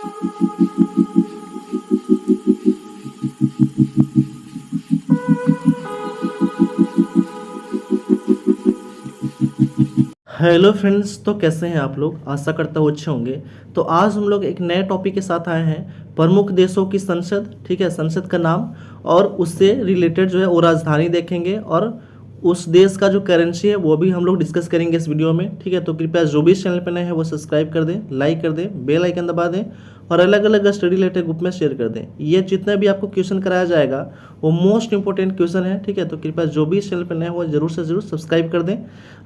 Hello friends, तो कैसे हैं आप लोग। आशा करता हूँ अच्छे होंगे। तो आज हम लोग एक नए टॉपिक के साथ आए हैं, प्रमुख देशों की संसद। ठीक है, संसद का नाम और उससे रिलेटेड जो है वो राजधानी देखेंगे और उस देश का जो करेंसी है वो भी हम लोग डिस्कस करेंगे इस वीडियो में। ठीक है, तो कृपया जो भी इस चैनल पर नए हैं वो सब्सक्राइब कर दें, लाइक कर दें, बेल आइकन दबा दें और अलग अलग स्टडी रिलेटेड ग्रुप में शेयर कर दें। ये जितना भी आपको क्वेश्चन कराया जाएगा वो मोस्ट इंपॉर्टेंट क्वेश्चन है। ठीक है, तो कृपया जो भी इस चैनल पर नए हैं वो जरूर से जरूर सब्सक्राइब कर दें।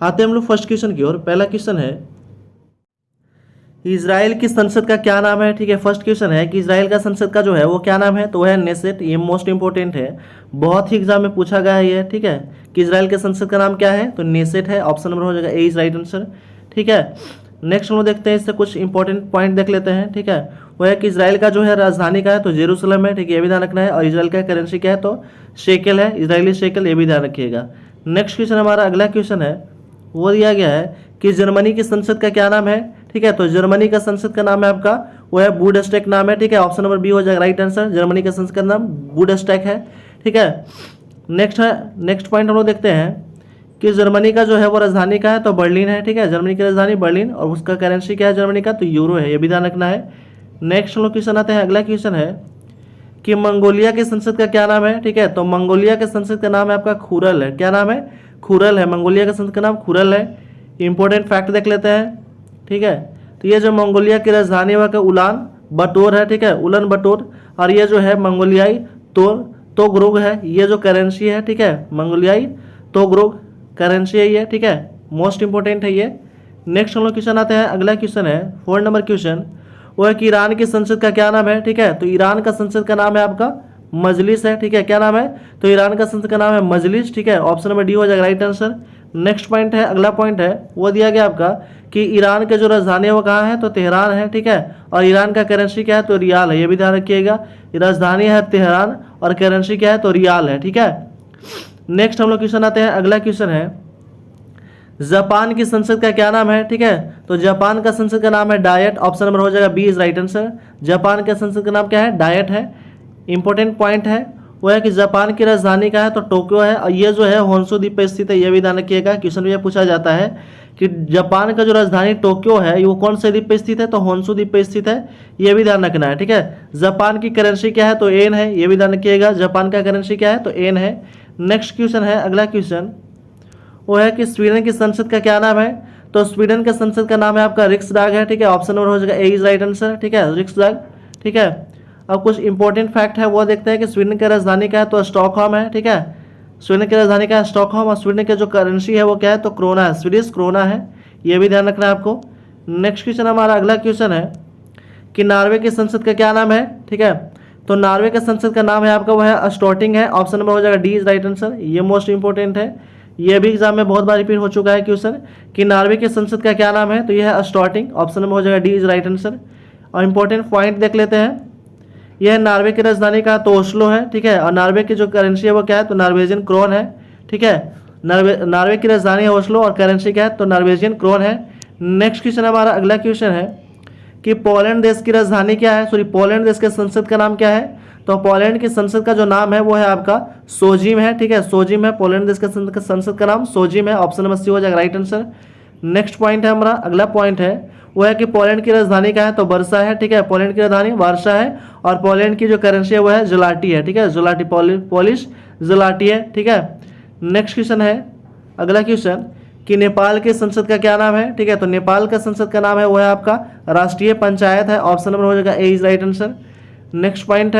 आते हैं हम लोग फर्स्ट क्वेश्चन की ओर। पहला क्वेश्चन है, इजराइल की संसद का क्या नाम है। ठीक है, फर्स्ट क्वेश्चन है कि इजराइल का संसद का जो है वो क्या नाम है, तो वह है नेसेट। ये मोस्ट इंपॉर्टेंट है, बहुत ही एग्जाम में पूछा गया है ये। ठीक है, कि इजराइल के संसद का नाम क्या है, तो नेसेट है। ऑप्शन नंबर हो जाएगा ए इज राइट आंसर। ठीक है, नेक्स्ट हम लोग देखते हैं, इससे कुछ इंपॉर्टेंट पॉइंट देख लेते हैं। ठीक है, वो है कि इजराइल का जो है राजधानी का है तो जेरूसलम है। ठीक है, ये भी ध्यान रखना है। और इजराइल का करेंसी क्या है, तो शेकेल है, इजरायली शेकेल, ये भी ध्यान रखिएगा। नेक्स्ट क्वेश्चन हमारा अगला क्वेश्चन है, वो दिया गया है कि जर्मनी की संसद का क्या नाम है। ठीक है, तो जर्मनी का संसद का नाम है आपका वो है बुडस्टैक नाम है। ठीक है, ऑप्शन नंबर बी हो जाएगा राइट आंसर। जर्मनी का संसद का नाम बुडस्टैक है। ठीक है, नेक्स्ट पॉइंट हम लोग देखते हैं कि जर्मनी का जो है वो राजधानी का है तो बर्लिन है। ठीक है, जर्मनी की राजधानी बर्लिन और उसका करेंसी क्या है जर्मनी का, तो यूरो है, ये भी ध्यान रखना है। नेक्स्ट हम लोग क्वेश्चन आते हैं, अगला क्वेश्चन है कि मंगोलिया के संसद का क्या नाम है। ठीक है, तो मंगोलिया के संसद का नाम है आपका खुरल है। क्या नाम है, खुरल है। मंगोलिया का संसद का नाम खुरल है। इंपॉर्टेंट फैक्ट देख लेते हैं। ठीक है, तो ये जो मंगोलिया की राजधानी वह का उलान बटोर है। ठीक है, उलन बटोर। और ये जो है मंगोलियाई तोग्रुक है, ये जो करेंसी है। ठीक है, मंगोलियाई तोग्रुक करेंसी है ये। ठीक है, मोस्ट इंपॉर्टेंट है ये। नेक्स्ट हम लोग क्वेश्चन आते हैं, अगला क्वेश्चन है 4 नंबर क्वेश्चन, वो है कि ईरान की संसद का क्या नाम है। ठीक है, तो ईरान का संसद का नाम है आपका मजलिस है। ठीक है, क्या नाम है, तो ईरान का संसद का नाम है मजलिस। ठीक है, ऑप्शन नंबर डी हो जाएगा राइट आंसर। नेक्स्ट पॉइंट है, अगला पॉइंट है, वो दिया गया आपका कि ईरान के जो राजधानी है वो कहाँ है, तो तेहरान है। ठीक है, और ईरान का करेंसी क्या है, तो रियाल है, ये भी ध्यान रखिएगा। राजधानी है तेहरान और करेंसी क्या है, तो रियाल है। ठीक है, नेक्स्ट हम लोग क्वेश्चन आते हैं, अगला क्वेश्चन है जापान की संसद का क्या नाम है। ठीक है, तो जापान का संसद का नाम है डायट। ऑप्शन नंबर हो जाएगा B is right answer. Japan के संसद का नाम क्या है, डायट है। इंपॉर्टेंट पॉइंट है वो है कि जापान की राजधानी का है तो टोक्यो है और ये जो है होन्शु द्वीप पर स्थित है, ये भी ध्यान रखिएगा। क्वेश्चन में यह पूछा जाता है कि जापान का जो राजधानी टोक्यो है वो कौन से द्वीप पर स्थित है, तो होन्शु द्वीप पर स्थित है, ये भी ध्यान रखना है। ठीक है, जापान की करेंसी क्या है, तो एन है, ये भी ध्यान रखिएगा। जापान का करेंसी क्या है, तो एन है। नेक्स्ट क्वेश्चन है, अगला क्वेश्चन वो है कि स्वीडन की संसद का क्या नाम है, तो स्वीडन के संसद का नाम है आपका रिक्सडाग है। ठीक है, ऑप्शन नंबर हो जाएगा ए इज राइट आंसर। ठीक है, रिक्सडाग। ठीक है, अब कुछ इंपॉर्टेंट फैक्ट है वो देखते हैं कि स्वीडन की राजधानी क्या है, तो स्टॉकहोम है। ठीक है, स्वीडन की राजधानी क्या है, स्टॉकहोम। और स्वीडन के जो करेंसी है वो क्या है, तो क्रोना है, स्वीडिश क्रोना है, ये भी ध्यान रखना है आपको। नेक्स्ट क्वेश्चन हमारा अगला क्वेश्चन है कि नॉर्वे की संसद का क्या नाम है। ठीक है, तो नॉर्वे के संसद का नाम है आपका वो है स्टॉर्टिंग है। ऑप्शन नंबर हो जाएगा डी इज राइट आंसर। ये मोस्ट इंपॉर्टेंट है, ये भी एग्जाम में बहुत बार रिपीट हो चुका है क्वेश्चन कि नॉर्वे के संसद का क्या नाम है, तो यह है स्टॉर्टिंग। ऑप्शन नंबर हो जाएगा डी इज राइट आंसर। और इंपॉर्टेंट पॉइंट देख लेते हैं, यह नॉर्वे की राजधानी का तो ओस्लो है। ठीक है, और नॉर्वे की जो करेंसी है वो क्या है, तो नॉर्वेजियन क्रोन है। ठीक है, नॉर्वे की राजधानी है ओस्लो और करेंसी क्या है, तो नॉर्वेजियन क्रोन है। नेक्स्ट क्वेश्चन हमारा अगला क्वेश्चन है कि पोलैंड देश की राजधानी क्या है, सॉरी पोलैंड देश के संसद का नाम क्या है, तो पोलैंड की संसद का जो नाम है वो है आपका सोजिम है। ठीक है, सोजिम है, पोलैंड देश के संसद का नाम सोजिम है। ऑप्शन नंबर सी हो जाएगा राइट आंसर। नेक्स्ट पॉइंट है हमारा अगला पॉइंट है वो है कि पोलैंड की राजधानी क्या है, तो वर्षा है। ठीक है, पोलैंड की राजधानी वार्सा है और पोलैंड की जो करेंसी है वो है ज़लाटी है। ठीक है, ज़लाटी, पोलिश ज़लाटी है। ठीक है, नेक्स्ट क्वेश्चन है अगला क्वेश्चन कि नेपाल के संसद का क्या नाम है। ठीक है, तो नेपाल का संसद का नाम है वो है आपका राष्ट्रीय पंचायत है। ऑप्शन नंबर हो जाएगा A is right answer. Next point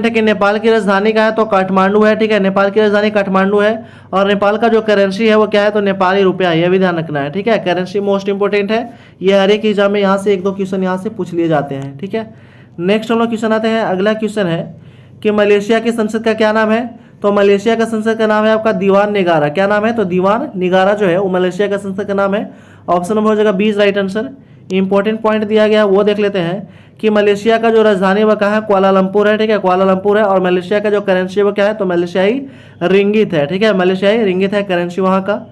है कि नेपाल की राजधानी का है, तो काठमांडू है। ठीक है, नेपाल की राजधानी काठमांडू है और नेपाल का जो करेंसी है वो क्या है, तो नेपाली रुपया, यह भी ध्यान रखना है। ठीक है, करेंसी मोस्ट इंपॉर्टेंट है, ये हर एक एग्जाम में यहाँ से एक दो क्वेश्चन यहाँ से पूछ लिए जाते हैं। ठीक है, नेक्स्ट हम लोग क्वेश्चन आते हैं, अगला क्वेश्चन है कि मलेशिया की संसद का क्या नाम है, तो मलेशिया का संसद का नाम है आपका दीवान निगारा। क्या नाम है, तो दीवान निगारा जो है वो मलेशिया का संसद का नाम है। ऑप्शन नंबर हो जाएगा B is right answer. Important point दिया गया वो देख लेते हैं कि मलेशिया का जो राजधानी वह कहाँ है, कुआलालंपुर है। ठीक है, कुआलालंपुर है और मलेशिया का जो करेंसी वो क्या है, तो मलेशियाई रिंगित है। ठीक है, मलेशियाई रिंगित है करेंसी वहाँ का।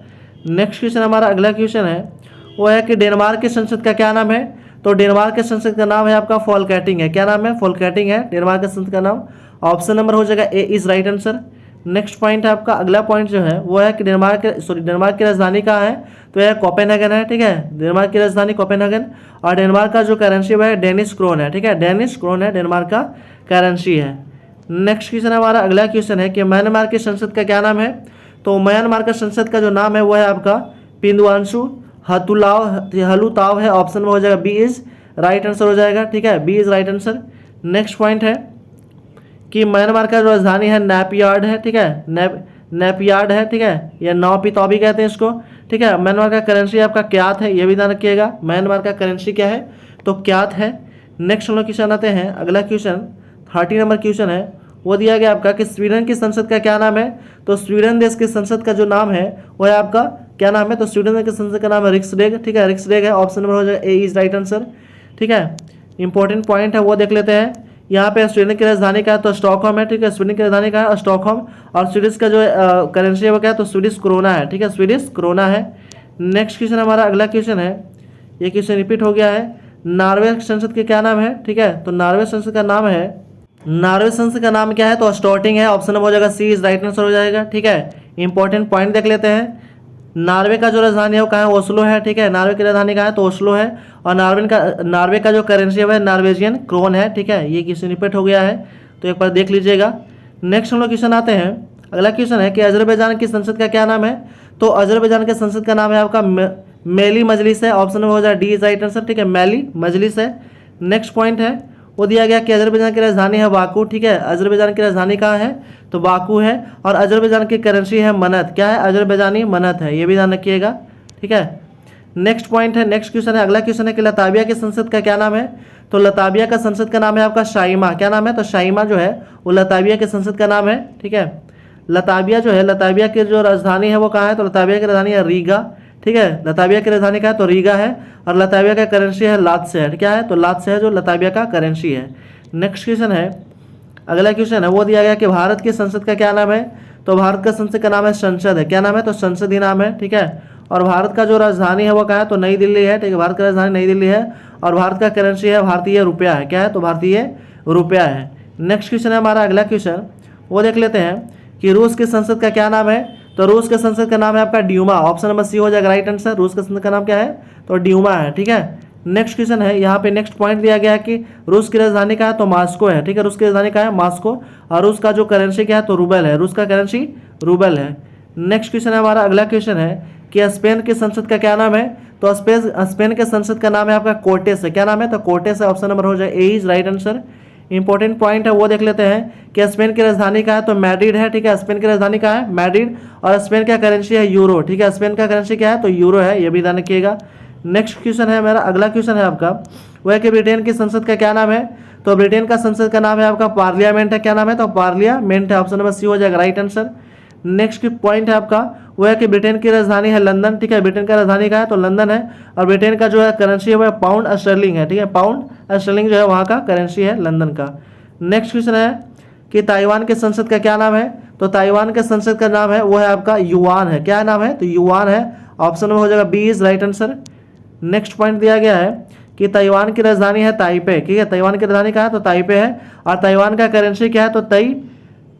नेक्स्ट क्वेश्चन हमारा अगला क्वेश्चन है वो है कि डेनमार्क की संसद का क्या नाम है, तो डेनमार्क के संसद का नाम है आपका फॉल्केटिंग है। क्या नाम है, फॉल्केटिंग है डेनमार्क के संसद का नाम। ऑप्शन नंबर हो जाएगा A is right answer. Next point है आपका, अगला पॉइंट जो है वो है कि डेनमार्क की राजधानी कहाँ है, तो यह कोपेनहेगन है। ठीक है, डेनमार्क की राजधानी कोपेनहेगन। और डेनमार्क का जो करेंसी है डेनिश क्रोन है। ठीक है, डेनिश क्रोन है डेनमार्क का करेंसी है। नेक्स्ट क्वेश्चन हमारा अगला क्वेश्चन है कि म्यांमार की संसद का क्या नाम है, तो म्यांमार का संसद का जो नाम है वो है आपका पिंदुआंशु हलुताव है। ऑप्शन में हो जाएगा बी इज राइट आंसर हो जाएगा। ठीक है, B is right answer. Next point है कि म्यांमार का जो राजधानी है नैपियार्ड है। ठीक है, नैपियार्ड है। ठीक है, या नौपितौ भी कहते हैं इसको। ठीक है, म्यांमार का करेंसी आपका क्यात है, ये भी ध्यान रखिएगा। म्यांमार का करेंसी क्या है, तो क्यात है। नेक्स्ट हम लोग क्वेश्चन आते हैं, अगला क्वेश्चन 30 नंबर क्वेश्चन है, वो दिया गया आपका कि स्वीडन की संसद का क्या नाम है, तो स्वीडन देश की संसद का जो नाम है वो है आपका क्या नाम है, तो स्वीडन की संसद का नाम है रिक्सडेग। ठीक है, रिक्सडेग है। ऑप्शन नंबर हो जाएगा ए इज राइट आंसर। ठीक है, इंपॉर्टेंट पॉइंट है वो देख लेते हैं। यहाँ पे स्वीडन की राजधानी का है तो स्टॉकहोम है। ठीक है, स्वीडन की राजधानी का है स्टॉकहोम। और स्वीडिश का जो करेंसी है वो क्या है, तो स्वीडिश क्रोना है। ठीक है, स्वीडिश क्रोना है। नेक्स्ट क्वेश्चन हमारा अगला क्वेश्चन है, ये क्वेश्चन रिपीट हो गया है। नॉर्वे संसद के क्या नाम है, ठीक है, तो नॉर्वे संसद का नाम है, नॉर्वे संसद का नाम क्या है, तो स्टॉर्टिंग है। ऑप्शन नंबर हो जाएगा सी इज राइट आंसर हो जाएगा। ठीक है, इंपॉर्टेंट पॉइंट देख लेते हैं। नॉर्वे का जो राजधानी है वो कहाँ है, ओस्लो है। ठीक है, नॉर्वे की राजधानी कहाँ है, तो ओस्लो है। और नॉर्वे का जो करेंसी है वह नॉर्वेजियन क्रोन है। ठीक है, ये क्वेश्चन रिपीट हो गया है, तो एक बार देख लीजिएगा। नेक्स्ट हम लोग क्वेश्चन आते हैं, अगला क्वेश्चन है कि अजरबैजान की संसद का क्या नाम है, तो अजरबैजान के संसद का नाम है आपका मेली मजलिस है। ऑप्शन नंबर हो जाएगा डी इज राइट आंसर। ठीक है, मेली मजलिस है। नेक्स्ट पॉइंट है वो दिया गया कि अजरबैजान की राजधानी है बाकू। ठीक है, अजरबैजान की राजधानी कहाँ है, तो बाकू है। और अजरबैजान की करेंसी है मनत। क्या है, अजरबैजानी मनत है, ये भी ध्यान रखिएगा। ठीक है, नेक्स्ट पॉइंट है, नेक्स्ट क्वेश्चन है, अगला क्वेश्चन है कि लताविया की संसद का क्या नाम है, तो लताविया का संसद का नाम है आपका शाइमा। क्या नाम है, तो शाइमा जो है वो लताविया के संसद का नाम है। ठीक है, लताविया जो है, लताविया की जो राजधानी है वो कहाँ है, तो लताविया की राजधानी है रीगा। ठीक है, लताविया की राजधानी का है तो रीगा है। और लताविया का करेंसी है लात से है। क्या है, तो लात से है जो लताविया का करेंसी है। नेक्स्ट क्वेश्चन है, अगला क्वेश्चन है वो दिया गया कि भारत की संसद का क्या नाम है, तो भारत का संसद का नाम है संसद है। क्या नाम है, तो संसद ही नाम है। ठीक है, और भारत का जो राजधानी है वो कहाँ है, तो नई दिल्ली है। ठीक है, भारत की राजधानी नई दिल्ली है। और भारत का करेंसी है भारतीय रुपया है। क्या है, तो भारतीय रुपया है। नेक्स्ट क्वेश्चन है हमारा अगला क्वेश्चन, वो देख लेते हैं कि रूस की संसद का क्या नाम है, तो रूस के संसद का नाम है आपका ड्यूमा। ऑप्शन नंबर सी हो जाएगा राइट आंसर। रूस के संसद का नाम क्या है, तो ड्यूमा है। ठीक है, नेक्स्ट क्वेश्चन है, यहाँ पे नेक्स्ट पॉइंट दिया गया है कि रूस की राजधानी का है, तो मॉस्को है। ठीक है, रूस की राजधानी का है मॉस्को। और रूस का जो करेंसी क्या है, तो रूबल है। रूस का करेंसी रूबल है। नेक्स्ट क्वेश्चन है हमारा अगला क्वेश्चन है कि स्पेन की संसद का क्या नाम है, तो स्पेन के संसद का नाम है आपका कोर्टेस है। क्या नाम है, तो कोर्टेस है। ऑप्शन नंबर हो जाए A is right answer. Important point है वो देख लेते हैं कि स्पेन की राजधानी का है, तो मैड्रिड है। ठीक है, स्पेन की राजधानी का है मैड्रिड। और स्पेन का करेंसी है यूरो। ठीक है, स्पेन का करेंसी क्या है, तो यूरो है, ये भी ध्यान रखिएगा। नेक्स्ट क्वेश्चन है मेरा अगला क्वेश्चन है आपका, वह है कि ब्रिटेन की संसद का क्या नाम है, तो ब्रिटेन का संसद का नाम है आपका पार्लियामेंट है। क्या नाम है, तो पार्लियामेंट है। ऑप्शन नंबर सी हो जाएगा राइट आंसर। नेक्स्ट पॉइंट है आपका वो है कि ब्रिटेन की राजधानी है लंदन। ठीक है, ब्रिटेन का राजधानी का है तो लंदन है। और ब्रिटेन का जो है करेंसी है वह पाउंड स्टर्लिंग है। ठीक है, पाउंड स्टर्लिंग जो है वहाँ का करेंसी है लंदन का। नेक्स्ट क्वेश्चन है कि ताइवान के संसद का क्या नाम है, तो ताइवान के संसद का नाम है वो है आपका युआन है। क्या नाम है, तो युआन है। ऑप्शन में हो जाएगा B is right answer. Next point दिया गया है कि ताइवान की राजधानी है ताइपे। ठीक है, ताइवान की राजधानी कहाँ है, तो ताइपे है। और ताइवान का करेंसी क्या है, तो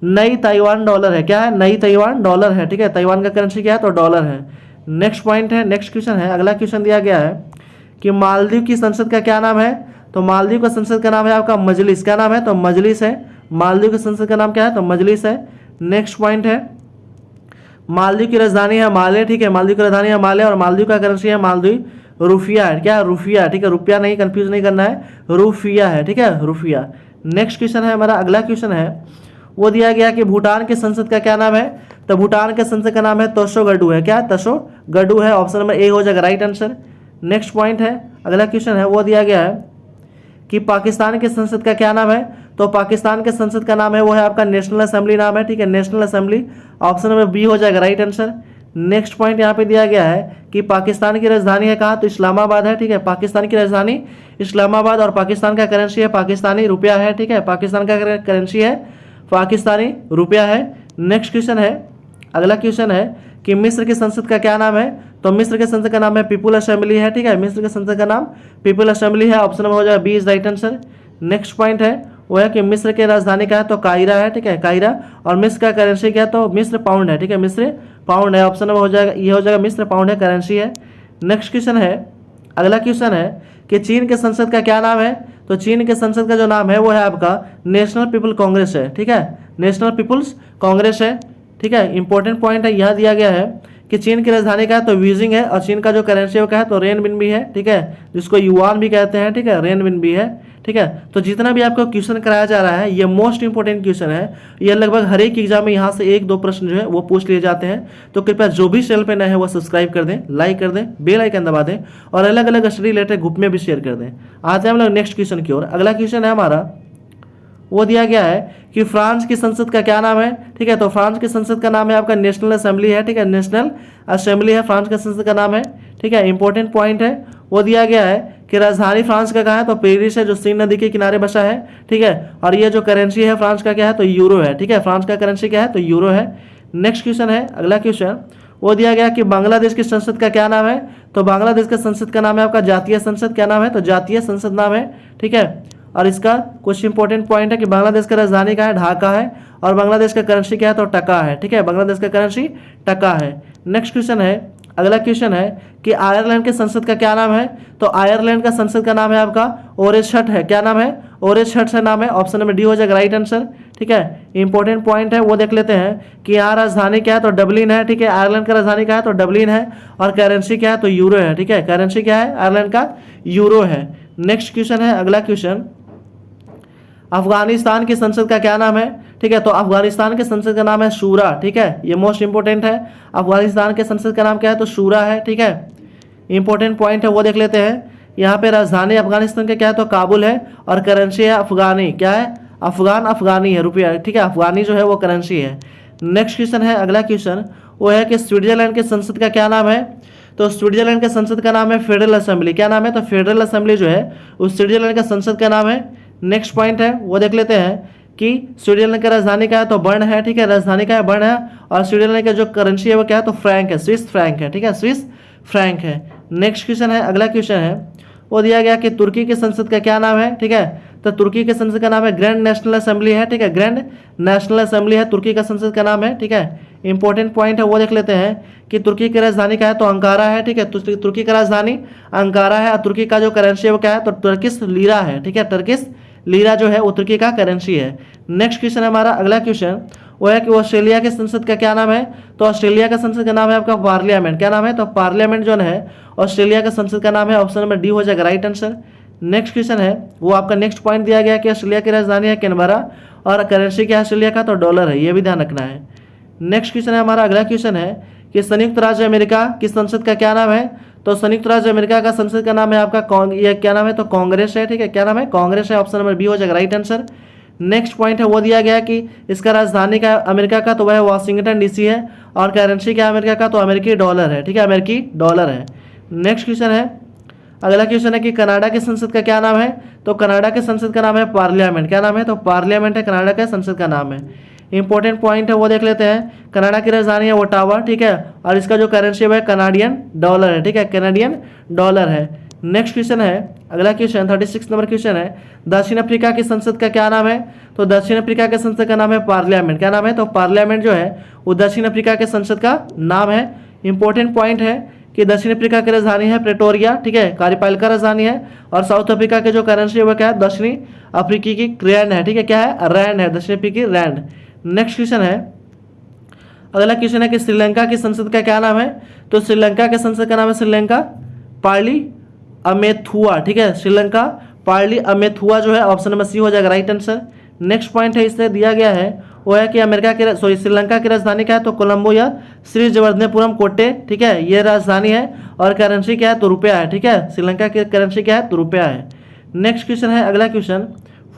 नई ताइवान डॉलर है। क्या है, नई ताइवान डॉलर है। ठीक है, ताइवान का करेंसी क्या है, तो डॉलर है। नेक्स्ट पॉइंट है, नेक्स्ट क्वेश्चन है, अगला क्वेश्चन दिया गया है कि मालदीव की संसद का क्या नाम है, तो मालदीव का संसद का नाम है आपका मजलिस। क्या नाम है, तो मजलिस है। मालदीव के संसद का नाम क्या है, तो मजलिस है। नेक्स्ट पॉइंट है मालदीव की राजधानी है माले। ठीक है, मालदीव की राजधानी है माले। और मालदीव का करेंसी है मालदीव रुपया है। क्या, रुपया। ठीक है, रुपया नहीं, कंफ्यूज नहीं करना है, रुपया है। ठीक है, रुपया। नेक्स्ट क्वेश्चन है हमारा अगला क्वेश्चन है वो दिया गया कि भूटान के संसद का क्या नाम है, तो भूटान के संसद का नाम है तोशोगडू है। क्या, तोशोगडू है। ऑप्शन नंबर ए हो जाएगा राइट आंसर। नेक्स्ट पॉइंट है अगला क्वेश्चन है वो दिया गया है कि पाकिस्तान के संसद का क्या नाम है, तो पाकिस्तान के संसद का नाम है वो है आपका नेशनल असेंबली नाम है। ठीक है, national assembly. Option number B हो जाएगा राइट आंसर। नेक्स्ट पॉइंट यहाँ पे दिया गया है कि पाकिस्तान की राजधानी है कहाँ, तो इस्लामाबाद है। ठीक है, पाकिस्तान की राजधानी इस्लामाबाद। और पाकिस्तान का करेंसी है पाकिस्तानी रुपया है। ठीक है, पाकिस्तान का करेंसी है पाकिस्तानी रुपया है। नेक्स्ट क्वेश्चन है अगला क्वेश्चन है कि मिस्र की संसद का क्या नाम है, तो मिस्र के संसद का नाम है पीपुल असेंबली है, ठीक है, मिस्र के संसद का नाम पीपुल असेंबली है, ऑप्शन नंबर हो जाएगा B is right answer. Next point है वो है कि मिस्र की राजधानी क्या है, तो काहिरा है, ठीक है, काहिरा। और मिस्र का करेंसी क्या है, तो मिस्र पाउंड है, ठीक है, मिस्र पाउंड है, ऑप्शन नंबर हो जाएगा ये हो जाएगा मिस्र पाउंड है, करेंसी है। नेक्स्ट क्वेश्चन है, अगला क्वेश्चन है कि चीन के संसद का क्या नाम है, तो चीन के संसद का जो नाम है वो है आपका नेशनल पीपल कांग्रेस है, ठीक है, नेशनल पीपल्स कांग्रेस है, ठीक है। इंपॉर्टेंट पॉइंट है, यहाँ दिया गया है कि चीन की राजधानी का है तो बीजिंग है, और चीन का जो करेंसी है वो क्या है, तो रेनबिनबी है, ठीक है, जिसको युआन भी कहते हैं, ठीक है, रेनबिनबी है, ठीक है। तो जितना भी आपको क्वेश्चन कराया जा रहा है ये मोस्ट इंपोर्टेंट क्वेश्चन है, ये लगभग हर एक एग्जाम में यहाँ से 1-2 प्रश्न जो है वो पूछ लिए जाते हैं। तो कृपया जो भी चैनल पे नए हैं वो सब्सक्राइब कर दें, लाइक कर दें, बेल आइकन दबा दें, और अलग अलग स्टडी रिलेटेड ग्रुप में भी शेयर कर दें। आते हैं हम लोग नेक्स्ट क्वेश्चन की ओर। अगला क्वेश्चन है हमारा, वो दिया गया है कि फ्रांस की संसद का क्या नाम है, ठीक है, तो फ्रांस की संसद का नाम है आपका नेशनल असेंबली है, ठीक है, नेशनल असेंबली है, फ्रांस का संसद का नाम है, ठीक है। इंपॉर्टेंट पॉइंट है वो दिया गया है कि राजधानी फ्रांस का कहाँ है, तो पेरिस है, जो सीन नदी के किनारे बसा है, ठीक है। और ये जो करेंसी है फ्रांस का क्या है, तो यूरो है, ठीक है, फ्रांस का करेंसी क्या है, तो यूरो है। नेक्स्ट क्वेश्चन है, अगला क्वेश्चन वो दिया गया कि बांग्लादेश की संसद का क्या नाम है, तो बांग्लादेश का संसद का नाम है आपका जातीय संसद, क्या नाम है, तो जातीय संसद नाम है, ठीक है। और इसका कुछ इंपॉर्टेंट पॉइंट है कि बांग्लादेश का राजधानी का है, ढाका है, और बांग्लादेश का करेंसी क्या है, तो टका है, ठीक है, बांग्लादेश का करेंसी टका है। नेक्स्ट क्वेश्चन है, अगला क्वेश्चन है कि आयरलैंड के संसद का क्या नाम है, तो आयरलैंड का संसद का नाम है आपका ओरेशट है, क्या नाम है, ओरेशट से नाम है, ऑप्शन नंबर डी हो जाएगा राइट आंसर, ठीक है। इंपॉर्टेंट पॉइंट है वो देख लेते हैं कि यहाँ राजधानी क्या है, तो डबलिन है, ठीक है, आयरलैंड का राजधानी क्या है, तो डबलिन है, और करेंसी क्या है, तो यूरो है, ठीक है, करेंसी क्या है आयरलैंड का, यूरो है। नेक्स्ट क्वेश्चन है, अगला क्वेश्चन, अफगानिस्तान की संसद का क्या नाम है, ठीक है, तो अफगानिस्तान के संसद का नाम है शूरा, ठीक है, ये मोस्ट इंपोर्टेंट है, अफगानिस्तान के संसद का नाम क्या है, तो शूरा है, ठीक है। इंपॉर्टेंट पॉइंट है वो देख लेते हैं, यहाँ पे राजधानी अफगानिस्तान का क्या है, तो काबुल है, और करेंसी है अफगानी, क्या है, अफगान, अफगानी है, रुपया, ठीक है, अफगानी जो है वो करेंसी है। नेक्स्ट क्वेश्चन है, अगला क्वेश्चन वो है कि स्विट्जरलैंड के संसद का क्या नाम है, तो स्विट्जरलैंड के संसद का नाम है फेडरल असेंबली, क्या नाम है, तो फेडरल असेंबली जो है उस स्विट्जरलैंड का संसद का नाम है। नेक्स्ट पॉइंट है वो देख लेते हैं कि स्विट्जरलैंड का राजधानी का है, तो बर्न है, ठीक है, राजधानी का है बर्न है, और स्विट्जरलैंड का जो करेंसी है वो क्या है, तो फ्रैंक है, स्विस फ्रैंक है, ठीक है, स्विस फ्रैंक है। नेक्स्ट क्वेश्चन है, अगला क्वेश्चन है वो दिया गया कि तुर्की के संसद का क्या नाम है, ठीक है, तो तुर्की के संसद का नाम है ग्रैंड नेशनल असेंबली है, ठीक है, ग्रैंड नेशनल असेंबली है, तुर्की का संसद का नाम है, ठीक है। इंपॉर्टेंट पॉइंट है वो देख लेते हैं कि तुर्की की राजधानी क्या है, तो अंकारा है, ठीक है, तुर्की का राजधानी अंकारा है, और तुर्की का जो करेंसी है वो क्या है, तो टर्किश लीरा है, ठीक है, टर्किश लीरा जो है वो तुर्की का करेंसी है। नेक्स्ट क्वेश्चन है हमारा, अगला क्वेश्चन वो है कि ऑस्ट्रेलिया के संसद का क्या नाम है, तो ऑस्ट्रेलिया का संसद का नाम है आपका पार्लियामेंट, क्या नाम है, तो पार्लियामेंट जो है ऑस्ट्रेलिया का संसद का नाम है, ऑप्शन नंबर डी हो जाएगा राइट आंसर। नेक्स्ट क्वेश्चन है वो आपका नेक्स्ट पॉइंट दिया गया कि ऑस्ट्रेलिया की राजधानी है कैनबरा, और करेंसी क्या है ऑस्ट्रेलिया का, तो डॉलर है, ये भी ध्यान रखना है। नेक्स्ट क्वेश्चन है हमारा, अगला क्वेश्चन है कि संयुक्त राज्य अमेरिका की संसद का क्या नाम है, तो संयुक्त राज्य अमेरिका का संसद का नाम है आपका ये क्या नाम है, तो कांग्रेस है, ठीक है, क्या नाम है, कांग्रेस है, ऑप्शन नंबर बी हो जाएगा राइट आंसर। नेक्स्ट पॉइंट है वो दिया गया कि इसका राजधानी का अमेरिका का तो वह वाशिंगटन डीसी है, और करेंसी क्या अमेरिका का, तो अमेरिकी डॉलर है, ठीक है, अमेरिकी डॉलर है। नेक्स्ट क्वेश्चन है, अगला क्वेश्चन है कि कनाडा के संसद का क्या नाम है, तो कनाडा के संसद का नाम है पार्लियामेंट, क्या नाम है, तो पार्लियामेंट है, कनाडा के संसद का नाम है। इंपॉर्टेंट पॉइंट है वो देख लेते हैं, कनाडा की राजधानी है ओटावा, ठीक है, और इसका जो करेंसी है कनाडियन डॉलर है, ठीक है, कनाडियन डॉलर है। नेक्स्ट क्वेश्चन है, अगला क्वेश्चन 36 नंबर क्वेश्चन है, दक्षिण अफ्रीका की संसद का क्या नाम है, तो दक्षिण अफ्रीका के संसद का नाम है पार्लियामेंट, क्या नाम है, तो पार्लियामेंट जो है वो दक्षिण अफ्रीका के संसद का नाम है। इंपॉर्टेंट पॉइंट है कि दक्षिण अफ्रीका की राजधानी है प्रेटोरिया, ठीक है, कार्यपालिका राजधानी है, और साउथ अफ्रीका के जो करेंसी है वो क्या है, दक्षिणी अफ्रीकी की रैंड है, ठीक है, क्या है, रैंड है, दक्षिण अफ्रीकी रैंड। नेक्स्ट क्वेश्चन है, अगला क्वेश्चन है कि श्रीलंका की संसद का क्या नाम है, तो श्रीलंका के संसद का नाम है श्रीलंका पार्ली अमेथुआ, ठीक है, श्रीलंका पार्ली अमेथुआ जो है ऑप्शन नंबर सी हो जाएगा राइट आंसर। नेक्स्ट पॉइंट है इससे दिया गया है वो है कि श्रीलंका की राजधानी क्या है, तो कोलंबो या श्री जवर्धनेपुरम कोटे, ठीक है, ये राजधानी है, और करेंसी क्या है, तो रुपया है, ठीक है, श्रीलंका की करेंसी क्या है, तो रुपया है। नेक्स्ट क्वेश्चन है, अगला क्वेश्चन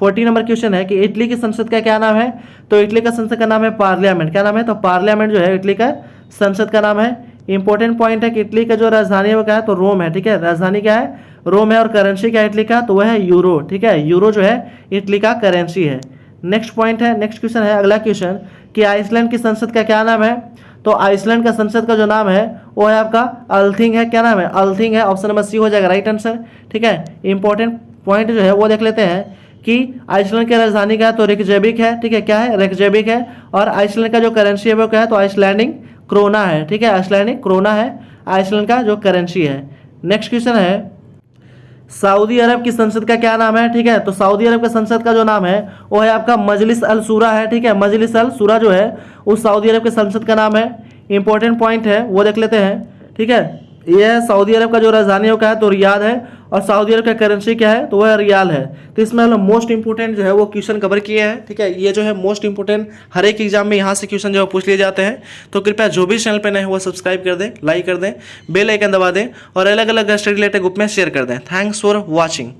40 नंबर क्वेश्चन है कि इटली की संसद का क्या नाम है, तो इटली का संसद का नाम है पार्लियामेंट, क्या नाम है, तो पार्लियामेंट जो है इटली का संसद का नाम है। इंपॉर्टेंट पॉइंट है कि इटली का जो राजधानी है वो क्या है, तो रोम है, ठीक है, राजधानी क्या है, रोम है, और करेंसी क्या है इटली का, तो वह है यूरो, ठीक है, यूरो जो है इटली का करेंसी है। नेक्स्ट पॉइंट है, नेक्स्ट क्वेश्चन है, अगला क्वेश्चन कि आइसलैंड की संसद का क्या नाम है, तो आइसलैंड का संसद का जो नाम है वो है आपका अल्थिंग है। क्या नाम है? अल्थिंग है। ऑप्शन नंबर सी हो जाएगा राइट आंसर। ठीक है, इंपॉर्टेंट पॉइंट जो है वो देख लेते हैं कि आइसलैंड की राजधानी क्या है, तो रेकजेविक है। ठीक है, क्या है? रेकजेविक है। और आइसलैंड का जो करेंसी है वो क्या है, तो आइसलैंडिक क्रोना है। ठीक है, आइसलैंडिक क्रोना है आइसलैंड का जो करेंसी है। नेक्स्ट क्वेश्चन है सऊदी अरब की संसद का क्या नाम है? ठीक है, तो सऊदी अरब के संसद का जो नाम है वो है आपका मजलिस अल शूरा है। ठीक है, मजलिस अल शूरा जो है उस सऊदी अरब के संसद का नाम है। इंपॉर्टेंट पॉइंट है वो देख लेते हैं। ठीक है, यह सऊदी अरब का जो राजधानी है वो क्या है, तो रियाद है। और सऊदी अरब का करेंसी क्या है, तो वह रियाल है। तो इसमें हम लोग मोस्ट इंपोर्टेंट जो है वो क्वेश्चन कवर किए हैं। ठीक है, ये जो है मोस्ट इंपोर्टेंट हर एक एग्जाम में यहाँ से क्वेश्चन जो है पूछ लिए जाते हैं। तो कृपया जो भी चैनल पे नए हो वो सब्सक्राइब कर दें, लाइक कर दें, बेल आइकन दबा दें और अलग अलग स्टडी रिलेटेड ग्रुप में शेयर कर दें। Thanks for watching.